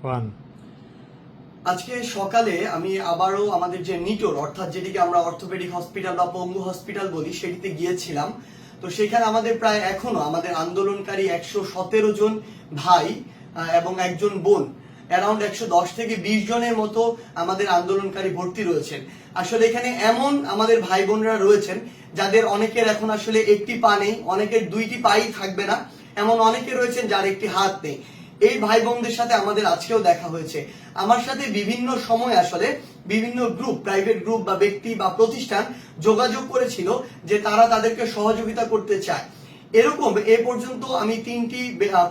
One. আজকে সকালে আমি আবারও আমাদের যে নিটোর অর্থাৎ যেটিকে আমরা অর্থোপেডিক হসপিটাল বা পঙ্গু হসপিটাল বলি সেটিতে গিয়েছিলাম। তো সেখানে আমাদের প্রায় এখনো আমাদের আন্দোলনকারী 117 জন ভাই এবং একজন বোন, অ্যারাউন্ড 110 থেকে 20 জনের মতো আমাদের আন্দোলনকারী ভর্তি রয়েছেন। আসলে এখানে এমন আমাদের ভাই বোনরা রয়েছেন যাদের অনেকের এখন আসলে একটি পা নেই, অনেকের দুইটি পাই থাকবে না, এমন অনেকে রয়েছেন যার একটি হাত নেই। এই ভাই বোনদের সাথে আমাদের আজকেও দেখা হয়েছে। আমার সাথে বিভিন্ন সময় আসলে বিভিন্ন গ্রুপ, প্রাইভেট গ্রুপ বা ব্যক্তি বা প্রতিষ্ঠান যোগাযোগ করেছিল যে তারা তাদেরকে সহযোগিতা করতে চায়। এরকম এ পর্যন্ত আমি 3টি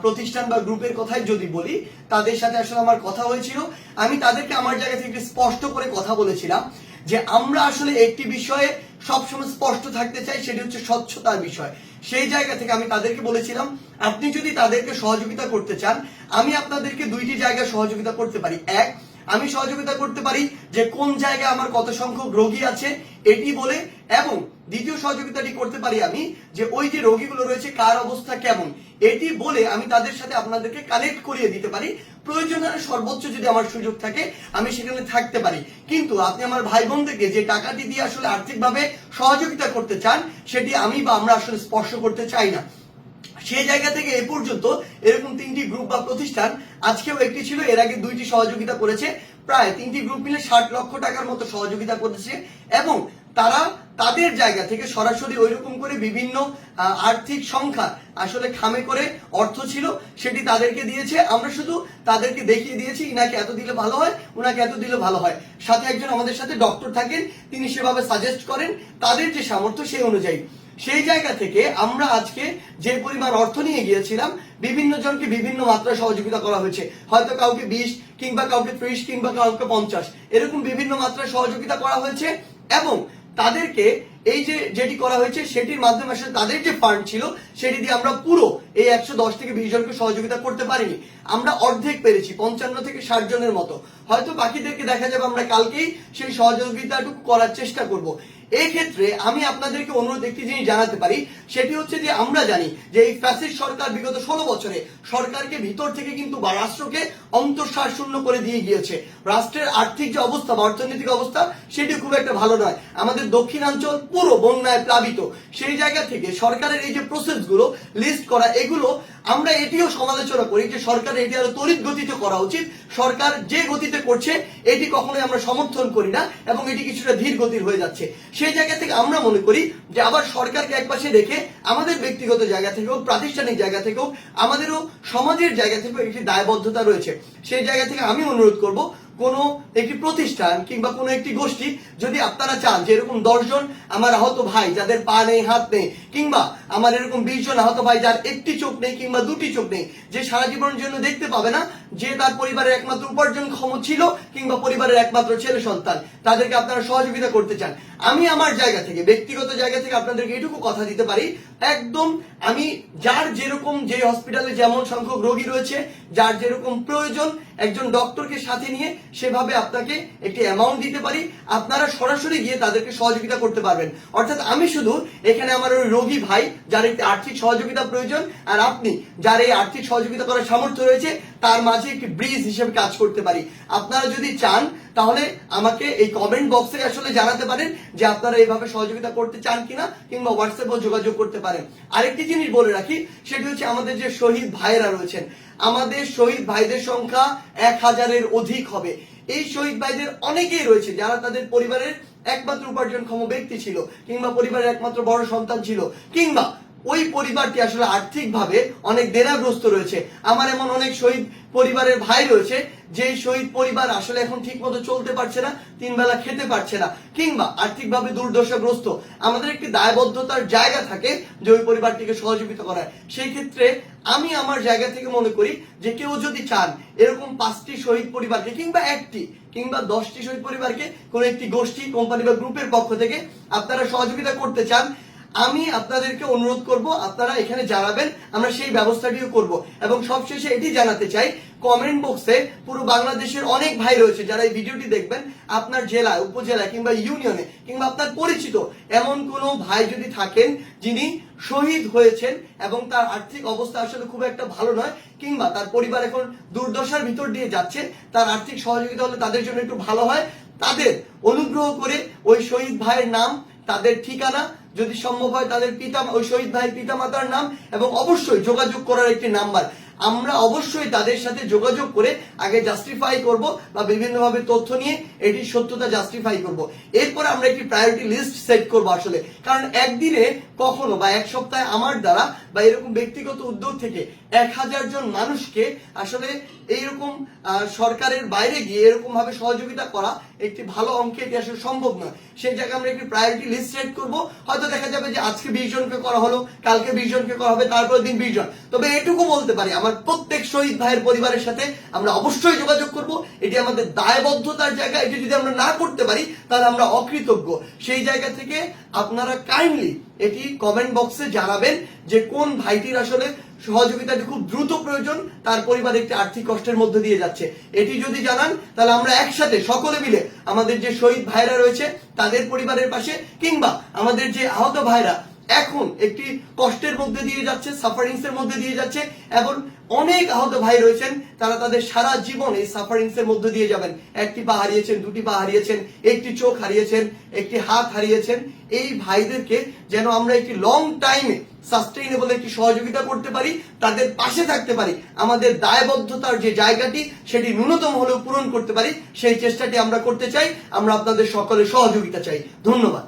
প্রতিষ্ঠান বা গ্রুপের কথাই যদি বলি, তাদের সাথে আসলে আমার কথা হয়েছিল। আমি তাদেরকে আমার জায়গা থেকে স্পষ্ট করে কথা বলেছিলাম যে আমরা আসলে একটি বিষয়ে সবসময় স্পষ্ট থাকতে চাই, সেটি হচ্ছে স্বচ্ছতার বিষয়। সেই জায়গা থেকে আমি তাদেরকে বলেছিলাম, আপনি যদি তাদেরকে সহযোগিতা করতে চান, আমি আপনাদেরকে দুইটি জায়গায় সহযোগিতা করতে পারি। এক, আমি সহযোগিতা করতে পারি যে কোন জায়গায় আমার কত সংখ্যক রোগী আছে এটি বলে, এবং দ্বিতীয় সহযোগিতাটি করতে পারি আমি যে ওই যে রোগীগুলো রয়েছে কার অবস্থা কেমন এটি বলে আমি তাদের সাথে আপনাদেরকে কানেক্ট করিয়ে দিতে পারি। প্রয়োজনে সর্বোচ্চ যদি আমার সুযোগ থাকে আমি সেখানে থাকতে পারি। কিন্তু আপনি আমার ভাই বোনদেরকে যে টাকাটি দিয়ে আসলে আর্থিকভাবে সহযোগিতা করতে চান সেটি আমি বা আমরা আসলে স্পর্শ করতে চাই না। সেই জায়গা থেকে এ পর্যন্ত এরকম 3টি গ্রুপ বা প্রতিষ্ঠান, আজকেও একটি ছিল, এর আগে 2টি সহযোগিতা করেছে, প্রায় 3টি গ্রুপ মিলে 60 লক্ষ টাকার মতো সহযোগিতা করেছে। এবং তারা তাদের জায়গা থেকে সরাসরি ওইরকম করে বিভিন্ন আর্থিক সংখ্যা আসলে খামে করে অর্থ ছিল সেটি তাদেরকে দিয়েছে। আমরা শুধু তাদেরকে দেখিয়ে দিয়েছি ইনাকে এত দিলে ভালো হয়, উনাকে এত দিলে ভালো হয়। সাথে একজন আমাদের সাথে ডক্টর থাকেন, তিনি সেভাবে সাজেস্ট করেন তাদের যে সামর্থ্য সেই অনুযায়ী। সেই জায়গা থেকে আমরা আজকে যে পরিমাণ অর্থ নিয়ে গিয়েছিলাম, বিভিন্ন জনকে বিভিন্ন মাত্রায় সহযোগিতা করা হয়েছে। হয়তো কাউকে 20 কিংবা কাউকে 30 কিংবা কাউকে 50 এরকম বিভিন্ন মাত্রায় সহযোগিতা করা হয়েছে। এবং তাদেরকে এই যে যেটি করা হয়েছে সেটির মাধ্যমে আসলে তাদের যে ফান্ড ছিল সেটি দিয়ে আমরা পুরো এই 110 থেকে 20 জনকে সহযোগিতা করতে পারিনি। আমরা অর্ধেক পেরেছি, 55 থেকে 60 জনের মতো। হয়তো বাকিদেরকে দেখা যাবে আমরা কালকেই সেই সহযোগিতাটুকু করার চেষ্টা করব। এই ক্ষেত্রে আমি আপনাদেরকে অনুরোধ একটি জিনিস জানাতে পারি, সেটি হচ্ছে যে আমরা জানি যে এই ফ্যাসিস্ট সরকার বিগত 16 বছরে সরকারকে ভিতর থেকে কিন্তু বা রাষ্ট্রকে অন্তঃসার শূন্য করে দিয়ে গিয়েছে। রাষ্ট্রের আর্থিক যে অবস্থা বা অর্থনৈতিক অবস্থা সেটি খুব একটা ভালো নয়। আমাদের দক্ষিণাঞ্চল পুরো বন্যায় প্লাবিত। সেই জায়গা থেকে সরকারের এই যে প্রসেসগুলো লিস্ট করা, এগুলো আমরা এটিও সমালোচনা করি যে সরকারের এটি আরো তড়িৎ গতিতে করা উচিত। সরকার যে গতিতে করছে এটি কখনোই আমরা সমর্থন করি না এবং এটি কিছুটা ধীর গতির হয়ে যাচ্ছে। সেই জায়গা থেকে আমরা মনে করি যে আবার সরকারকে একপাশে রেখে আমাদের ব্যক্তিগত জায়গা থেকেও, প্রাতিষ্ঠানিক জায়গা থেকেও, আমাদেরও সমাজের জায়গা থেকেও একটি দায়বদ্ধতা রয়েছে। সেই জায়গা থেকে আমি অনুরোধ করব, কোন একটি প্রতিষ্ঠান কিংবা কোন একটি গোষ্ঠী যদি আপনারা চান যে এরকম 10 জন আমার আহত ভাই যাদের পা নেই, হাত নেই, কিংবা আমার এরকম 20 জন আহত ভাই যার একটি চোখ নেই কিংবা দুটি চোখ নেই, যে সারা জীবনের জন্য দেখতে পাবে না, যে তার পরিবারের একমাত্র উপার্জনক্ষম ছিল কিংবা পরিবারের একমাত্র ছেলে সন্তান, তাদেরকে আপনারা সহযোগিতা করতে চান, আমি আমার জায়গা থেকে, ব্যক্তিগত জায়গা থেকে আপনাদেরকে এটুকু কথা দিতে পারি, একদম আমি যার যেরকম, যে হসপিটালে যেমন সংখ্যক রোগী রয়েছে, যার যেরকম প্রয়োজন, একজন ডক্টরকে সাথে নিয়ে সেভাবে আপনাকে একটি অ্যামাউন্ট দিতে পারি। আপনারা সরাসরি গিয়ে তাদেরকে সহযোগিতা করতে পারবেন। অর্থাৎ আমি শুধু এখানে আমার ওই রোগী ভাই যার একটি আর্থিক সহযোগিতা প্রয়োজন, আর আপনি যার এই আর্থিক সহযোগিতা করার সামর্থ্য রয়েছে, তার মাঝে একটি ব্রিজ হিসেবে কাজ করতে পারি। আপনারা যদি চান তাহলে আমাকে এই কমেন্ট বক্সে আসলে জানাতে পারেন যে আপনারা এইভাবে সহযোগিতা করতে চান কিনা, কিংবা হোয়াটসঅ্যাপেও যোগাযোগ করতে পারেন। আরেকটি জিনিস বলে রাখি, সেটি হচ্ছে আমাদের যে শহীদ ভাইয়েরা রয়েছেন, আমাদের শহীদ ভাইদের সংখ্যা 1000-এর অধিক হবে। এই শহীদ ভাইদের অনেকেই রয়েছে যারা তাদের পরিবারের একমাত্র উপার্জনক্ষম ব্যক্তি ছিল, কিংবা পরিবারের একমাত্র বড় সন্তান ছিল, কিংবা ওই পরিবারটি আসলে আর্থিকভাবে অনেক দেনাগ্রস্ত রয়েছে। আমার এমন অনেক শহীদ পরিবারের ভাই রয়েছে যে শহীদ পরিবার আসলে এখন ঠিক মতো চলতে পারছে না, 3 বেলা খেতে পারছে না, কিংবা আর্থিকভাবে দুর্দশাগ্রস্ত। আমাদের একটি দায়বদ্ধতার জায়গা থাকে যে ওই পরিবারটিকে সহযোগিতা করার। সেই ক্ষেত্রে আমি আমার জায়গা থেকে মনে করি যে কেউ যদি চান এরকম 5টি শহীদ পরিবারকে, কিংবা 1টি কিংবা 10টি শহীদ পরিবারকে কোন একটি গোষ্ঠী, কোম্পানি বা গ্রুপের পক্ষ থেকে আপনারা সহযোগিতা করতে চান, আমি আপনাদেরকে অনুরোধ করব আপনারা এখানে জানাবেন, আমরা সেই ব্যবস্থাটিও করব। এবং সবশেষে এটি জানাতে চাই, কমেন্ট বক্সে পুরো বাংলাদেশের অনেক ভাই রয়েছে যারা এই ভিডিওটি দেখবেন, আপনার জেলায়, উপজেলায় কিংবা ইউনিয়নে কিংবা আপনার পরিচিত এমন কোনো ভাই যদি থাকেন যিনি শহীদ হয়েছেন এবং তার আর্থিক অবস্থা আসলে খুব একটা ভালো নয়, কিংবা তার পরিবার এখন দুর্দশার ভিতর দিয়ে যাচ্ছে, তার আর্থিক সহযোগিতা হলে তাদের জন্য একটু ভালো হয়, তাদের অনুগ্রহ করে ওই শহীদ ভাইয়ের নাম, তাদের ঠিকানা, যদি সম্ভব হয় তাদের ওই শহীদ ভাইয়ের পিতামাতার নাম এবং অবশ্যই যোগাযোগ করার একটি নাম্বার, আমরা অবশ্যই তাদের সাথে যোগাযোগ করে আগে জাস্টিফাই করব বা বিভিন্নভাবে তথ্য নিয়ে এটির সত্যতা জাস্টিফাই করব। এরপর আমরা একটি প্রায়োরিটি লিস্ট সেট করব আসলে, কারণ একদিনে কখনো বা এক সপ্তাহে আমার দ্বারা বা এরকম ব্যক্তিগত উদ্যোগ থেকে 1000 জন মানুষকে আসলে এইরকম সরকারের বাইরে গিয়ে এরকম ভাবে সহযোগিতা করা একটি ভালো অঙ্কে এটি আসলে সম্ভব নয়। সেই জায়গায় আমরা একটি প্রায়োরিটি লিস্ট সেট করব। হয়তো দেখা যাবে যে আজকে 20 জনকে করা হলো, কালকে 20 জনকে করা হবে, তারপর দিন 20 জন। তবে এটুকু বলতে পারি, আমার প্রত্যেক শহীদ ভাইয়ের পরিবারের সাথে আমরা অবশ্যই যোগাযোগ করব। এটি আমাদের দায়বদ্ধতার জায়গা, এটি যদি আমরা না করতে পারি তাহলে আমরা অকৃতজ্ঞ। সেই জায়গা থেকে আপনারা কাইন্ডলি এটি কমেন্ট বক্সে জানাবেন যে কোন ভাইটির আসলে সহযোগিতাটি খুব দ্রুত প্রয়োজন, তার পরিবার একটি আর্থিক কষ্টের মধ্যে দিয়ে যাচ্ছে। এটি যদি জানান তাহলে আমরা একসাথে সকলে মিলে আমাদের যে শহীদ ভাইরা রয়েছে তাদের পরিবারের পাশে, কিংবা আমাদের যে আহত ভাইরা এখন একটি কষ্টের মধ্যে দিয়ে যাচ্ছে, সাফারিংস এর মধ্যে দিয়ে যাচ্ছে, এবং অনেক আহত ভাই রয়েছেন তারা তাদের সারা জীবন এই সাফারিংস এর মধ্যে দিয়ে যাবেন। একটি পা হারিয়েছেন, দুটি পা হারিয়েছেন, একটি চোখ হারিয়েছেন, একটি হাত হারিয়েছেন। এই ভাইদেরকে যেন আমরা একটি লং টাইমে সাস্টেইনেবল একটি সহযোগিতা করতে পারি, তাদের পাশে থাকতে পারি, আমাদের দায়বদ্ধতার যে জায়গাটি সেটি ন্যূনতম হলেও পূরণ করতে পারি, সেই চেষ্টাটি আমরা করতে চাই। আমরা আপনাদের সকলের সহযোগিতা চাই। ধন্যবাদ।